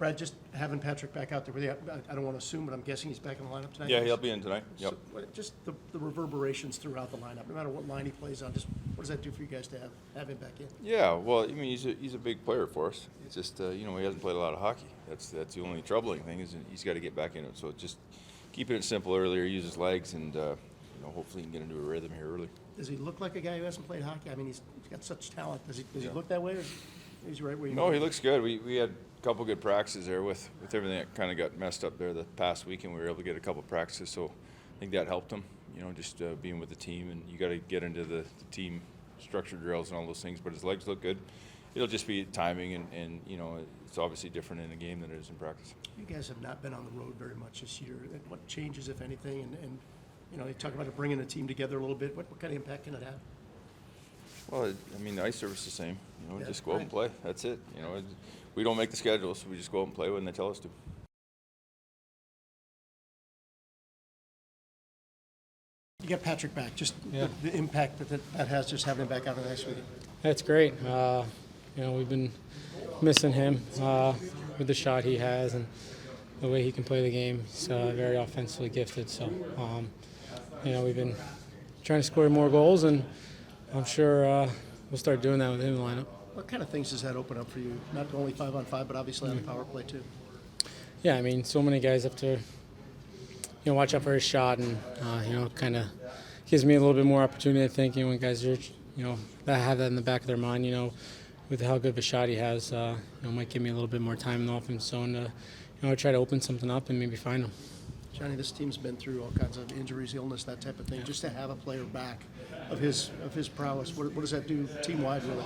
Brad, just having Patrik back out there with you, I don't want to assume, but I'm guessing he's back in the lineup tonight? Yeah, he'll be in tonight. Yep. So, just the reverberations throughout the lineup, no matter what line he plays on, just what does that do for you guys to have him back in? Yeah, well, I mean, he's a big player for us. It's just, he hasn't played a lot of hockey. That's the only troubling thing is he's got to get back in it. So just keeping it simple earlier, use his legs, and, hopefully he can get into a rhythm here early. Does he look like a guy who hasn't played hockey? I mean, he's got such talent. Does he look that way, or is he right where you No, he looks good. We had a couple good practices there with everything that kind of got messed up there the past weekend. We were able to get a couple practices, so I think that helped him. Just being with the team, and you got to get into the team structure drills and all those things. But his legs look good. It'll just be timing, and it's obviously different in a game than it is in practice. You guys have not been on the road very much this year. What changes, if anything, and you talk about bringing the team together a little bit. What kind of impact can it have? Well, I mean, the ice surface is the same. Yeah, just go out and play. That's it. We don't make the schedule, so we just go out and play when they tell us to. You got Patrik back. Just the impact that has just having him back out of the next week. That's great. We've been missing him with the shot he has and the way he can play the game. He's very offensively gifted. So, we've been trying to score more goals, and I'm sure we'll start doing that with him in the lineup. What kind of things does that open up for you? Not only 5-on-5, but obviously on the power play too. Yeah, I mean, so many guys have to, watch out for his shot, and kind of gives me a little bit more opportunity. I think when guys are, that have that in the back of their mind, with how good of a shot he has, might give me a little bit more time in the offense zone to, try to open something up and maybe find him. Johnny, this team's been through all kinds of injuries, illness, that type of thing. Just to have a player back of his prowess, what does that do team-wide, really?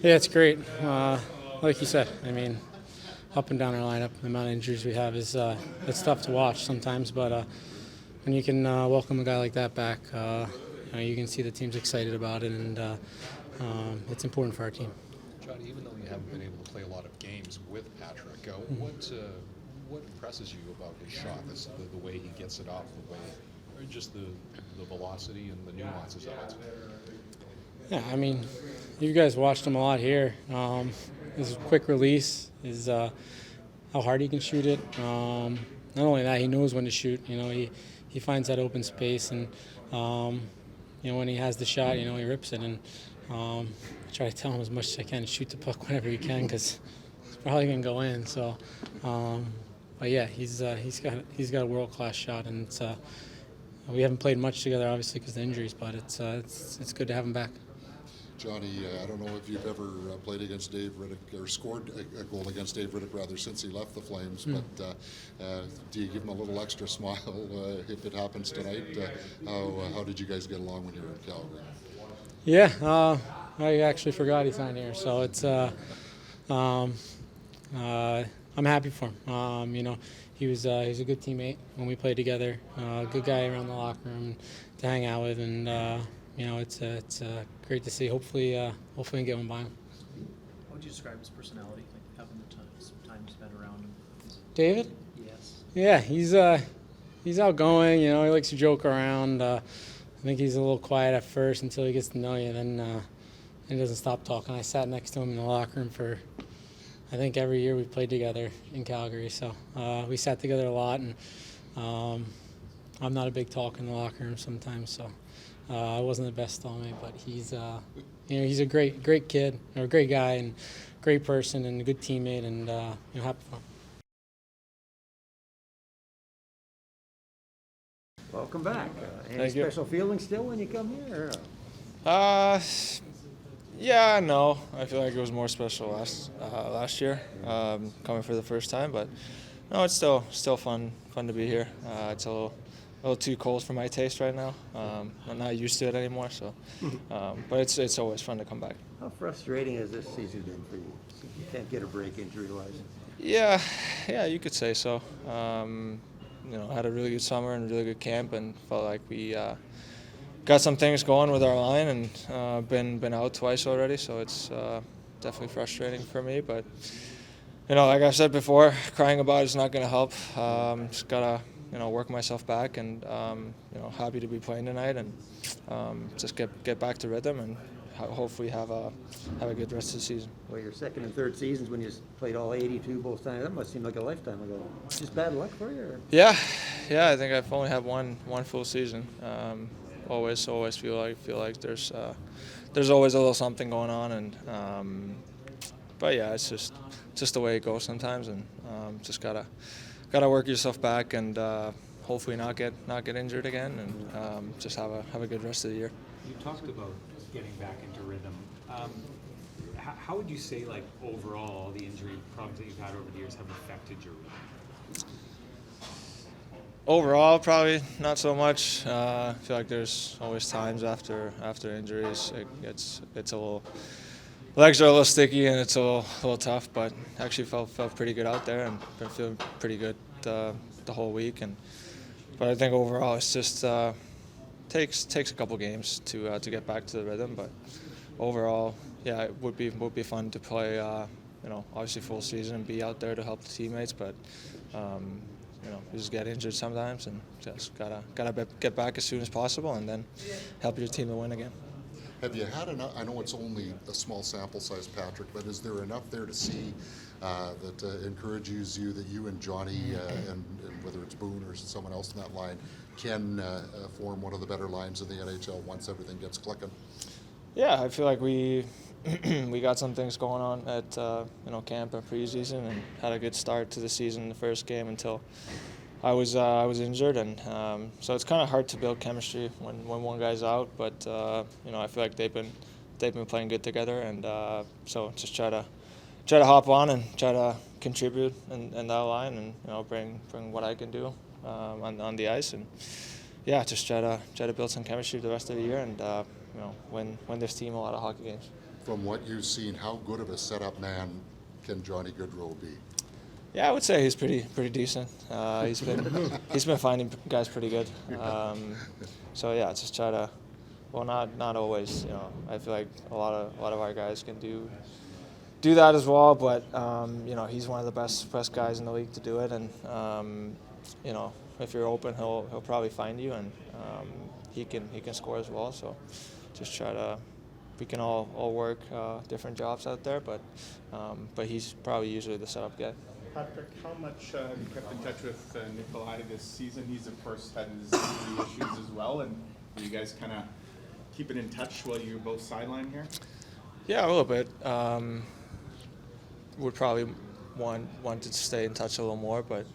Yeah, it's great. Like you said, I mean, up and down our lineup, the amount of injuries we have is it's tough to watch sometimes. But when you can welcome a guy like that back, you can see the team's excited about it, and it's important for our team. Johnny, even though you haven't been able to play a lot of games with Patrik, what impresses you about his shot? The way he gets it off, the way, or just the velocity and the nuances of it? Yeah, I mean, you guys watched him a lot here. His quick release, how hard he can shoot it. Not only that, he knows when to shoot. He finds that open space, and when he has the shot, he rips it. And I try to tell him as much as I can to shoot the puck whenever you can, because it's probably gonna go in. So, but yeah, he's got a world-class shot, and we haven't played much together, obviously, because of the injuries. But it's good to have him back. Johnny, I don't know if you've ever played against Dave Riddick or scored a goal against Dave Riddick rather since he left the Flames, but do you give him a little extra smile if it happens tonight? How did you guys get along when you were in Calgary? Yeah, I actually forgot he's not here, so it's I'm happy for him. He's a good teammate when we played together, good guy around the locker room to hang out with, and it's great to see. Hopefully we can get one by him. How would you describe his personality, like having the time spent around him? David? Yes. Yeah, he's outgoing. He likes to joke around. I think he's a little quiet at first until he gets to know you. Then he doesn't stop talking. I sat next to him in the locker room for, I think, every year we played together in Calgary. So we sat together a lot, and I'm not a big talker in the locker room sometimes. So I wasn't the best teammate, but he's a great kid, or a great guy, and great person, and a good teammate, and happy for him. Welcome back. Any special feelings still when you come here? Yeah, no. I feel like it was more special last year, coming for the first time. But no, it's still fun to be here. It's a little too cold for my taste right now. I'm not used to it anymore. So, but it's always fun to come back. How frustrating has this season been for you? You can't get a break injury-wise. Yeah, you could say so. Had a really good summer and a really good camp, and felt like we got some things going with our line, and been out twice already, so it's definitely frustrating for me. But like I said before, crying about it's not going to help. Just gotta work myself back, and happy to be playing tonight, and just get back to rhythm and hopefully have a good rest of the season. Well, your second and third seasons when you played all 82 both times, that must seem like a lifetime ago. Just bad luck for you? Or? Yeah. I think I've only had one full season. Always feel like there's always a little something going on, and but yeah, it's just the way it goes sometimes, and just gotta work yourself back and hopefully not get injured again, and just have a good rest of the year. You talked about getting back into rhythm. How would you say, like, overall, the injury problems that you've had over the years have affected your rhythm? Overall, probably not so much. I feel like there's always times after injuries it's a little, legs are a little sticky and it's a little tough, but actually felt pretty good out there and been feeling pretty good the whole week. But I think overall it's just takes a couple games to get back to the rhythm. But overall, yeah, it would be fun to play. Obviously full season and be out there to help the teammates, but. You just get injured sometimes, and just gotta get back as soon as possible, and then help your team to win again. Have you had enough? I know it's only a small sample size, Patrik, but is there enough there to see that encourages you that you and Johnny and whether it's Boone or someone else in that line can form one of the better lines in the NHL once everything gets clicking? Yeah, I feel like we got some things going on at camp and preseason, and had a good start to the season in the first game until I was injured, and so it's kind of hard to build chemistry when one guy's out. But I feel like they've been playing good together, and so just try to hop on and try to contribute in that line, and bring what I can do on the ice, and yeah, just try to build some chemistry the rest of the year, and win this team a lot of hockey games. From what you've seen, how good of a setup man can Johnny Gaudreau be? Yeah, I would say he's pretty decent. He's been finding guys pretty good. So yeah, just try to. Well, not always. I feel like a lot of our guys can do that as well. But he's one of the best guys in the league to do it. And if you're open, he'll probably find you, and he can score as well. So just try to. We can all work different jobs out there, but he's probably usually the setup guy. Patrik, how much have you kept in touch with Nikolai this season? He's of course had his injury issues as well, and are you guys kind of keeping in touch while you're both sideline here? Yeah, a little bit. Would probably want to stay in touch a little more, but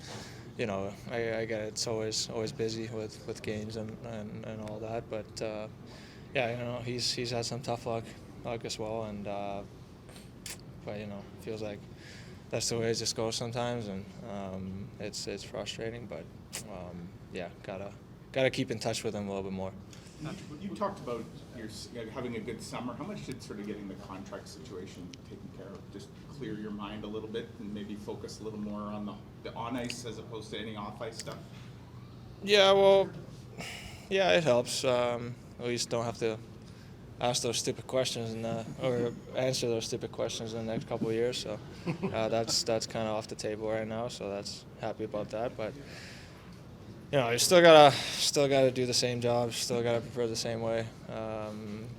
I get it. It's always busy with games and all that, but. Yeah, he's had some tough luck as well, and but feels like that's the way it just goes sometimes, and it's frustrating, but yeah, gotta keep in touch with him a little bit more. You talked about your having a good summer. How much did sort of getting the contract situation taken care of just clear your mind a little bit and maybe focus a little more on the on ice as opposed to any off ice stuff? Yeah, well, yeah, it helps. At least don't have to ask those stupid questions or answer those stupid questions in the next couple of years. So that's kind of off the table right now. So that's happy about that. But you still gotta do the same job. Still gotta prepare the same way.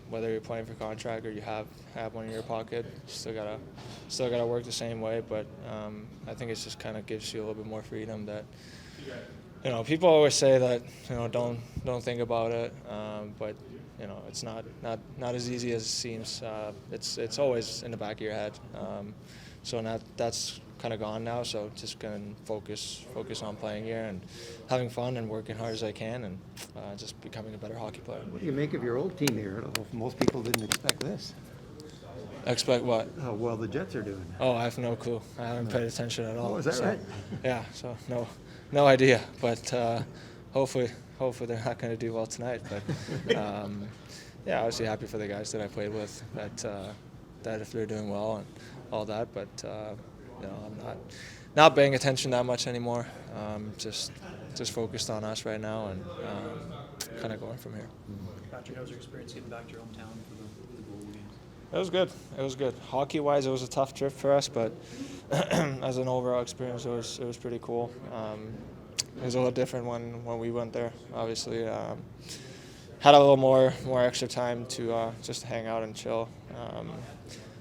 Whether you're playing for contract or you have one in your pocket, still gotta work the same way. But I think it just kind of gives you a little bit more freedom that. People always say that don't think about it, but it's not as easy as it seems. It's always in the back of your head. So that's kind of gone now. So just gonna focus on playing here and having fun and working hard as I can, and just becoming a better hockey player. What do you make of your old team here? I don't know if most people didn't expect this. Expect what? How well the Jets are doing. Oh, I have no clue. I haven't paid attention at all. Oh, is that right? Yeah, so no idea. But hopefully they're not going to do well tonight. But yeah, obviously happy for the guys that I played with that if they're doing well and all that. But I'm not paying attention that much anymore. Just focused on us right now and kind of going from here. Patrik, how was your experience getting back to your hometown for the goal games? It was good. Hockey-wise, it was a tough trip for us, but as an overall experience, it was pretty cool. It was a little different when we went there. Obviously, had a little more extra time to just hang out and chill.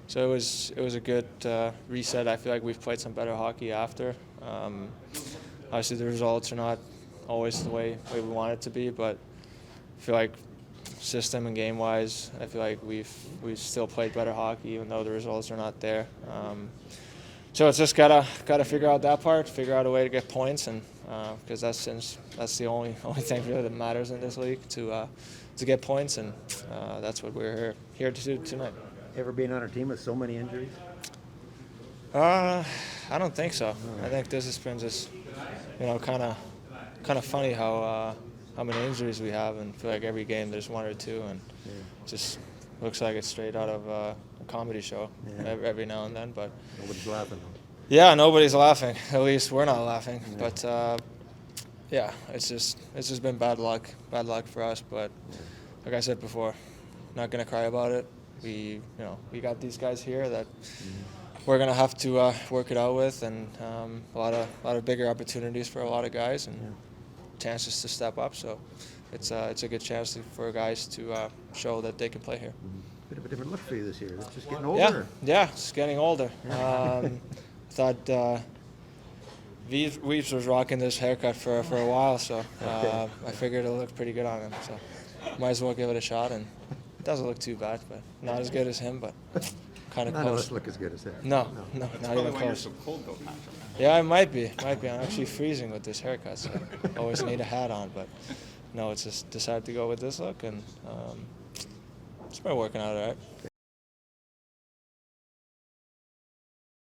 So it was a good reset. I feel like we've played some better hockey after. Obviously, the results are not always the way we want it to be, but I feel like system and game wise, I feel like we've still played better hockey even though the results are not there. So it's just gotta figure out that part, figure out a way to get points, and because that's the only thing really that matters in this league, to get points, and that's what we're here to do tonight. Ever been on a team with so many injuries? I don't think so. I think this has been just, kind of funny how many injuries we have, and feel like every game there's one or two, and just looks like it's straight out of a comedy show every now and then. But Nobody's laughing. yeah, nobody's laughing. At least we're not laughing. But yeah, it's just been bad luck for us. But like I said before, not gonna cry about it. We got these guys here that we're gonna have to work it out with, and a lot of bigger opportunities for a lot of guys, and chances to step up. So it's a good chance for guys to show that they can play here. Bit of a different look for you this year. It's just getting older. Yeah, it's getting older. Thought Weeps was rocking this haircut for a while, so I figured it looked pretty good on him. So might as well give it a shot, and it doesn't look too bad, but not as good as him, but kind of None of close. us look as good as him. No, not Probably even why you're close. so cold though, Patrick. Yeah, it might be. I'm actually freezing with this haircut, so I always need a hat on. But no, it's just decided to go with this look, and it's been working out all right.